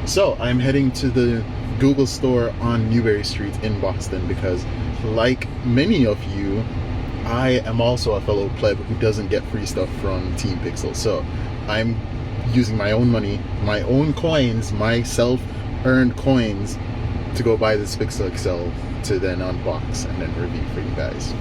So I'm heading to the Google store on Newbury Street in Boston because, like many of you, I am also a fellow pleb who doesn't get free stuff from Team Pixel. So I'm using my own money, my own coins, my self-earned coins to go buy this Pixel XL to then unbox and then review for you guys.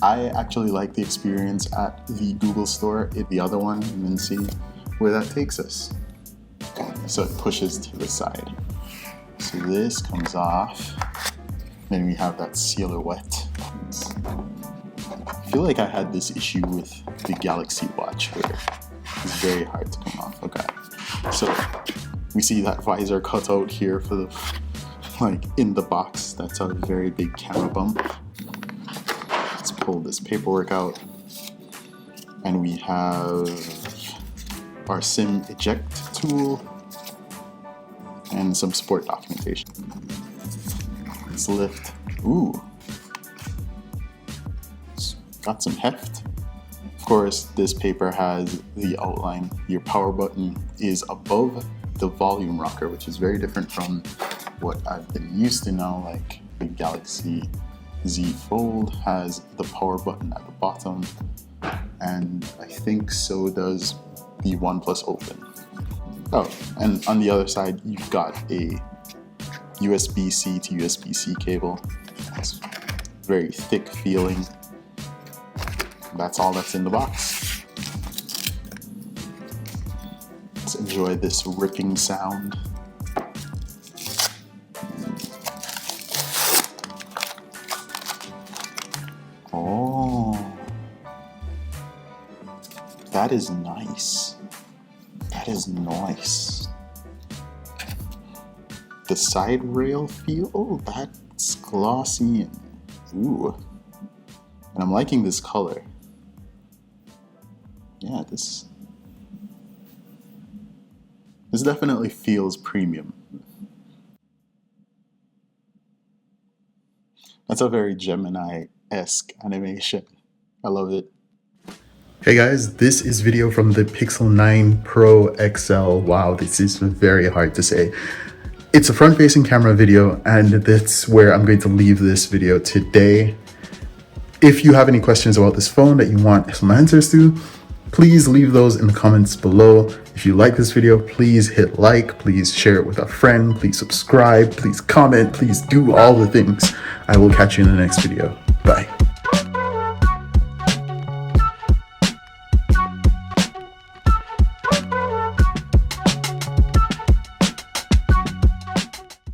I actually like the experience at the Google store, the other one, and then see where that takes us. So it pushes to the side. So this comes off. Then we have that silhouette. I feel like I had this issue with the Galaxy Watch where it's very hard to come off. Okay. So we see that visor cut out here for the, like in the box. That's a very big camera bump. Let's pull this paperwork out, and we have our SIM eject tool and some support documentation. Let's lift. Ooh, it's got some heft. Of course, this paper has the outline. Your power button is above the volume rocker, which is very different from what I've been used to now, like the Galaxy Z Fold has the power button at the bottom, and I think so does the OnePlus Open. Oh, and on the other side, you've got a USB-C to USB-C cable. It's very thick feeling. That's all that's in the box. Let's enjoy this ripping sound. Oh, that is nice. That is nice. The side rail feel, oh, that's glossy and ooh. And I'm liking this color. Yeah, this definitely feels premium. That's a very Gemini-esque animation. I love it. Hey guys, this is video from the Pixel 9 Pro XL. Wow, this is very hard to say. It's a front-facing camera video, and that's where I'm going to leave this video today. If you have any questions about this phone that you want some answers to, please leave those in the comments below. If you like this video, please hit like, please share it with a friend, please subscribe, please comment, please do all the things. I will catch you in the next video. Bye.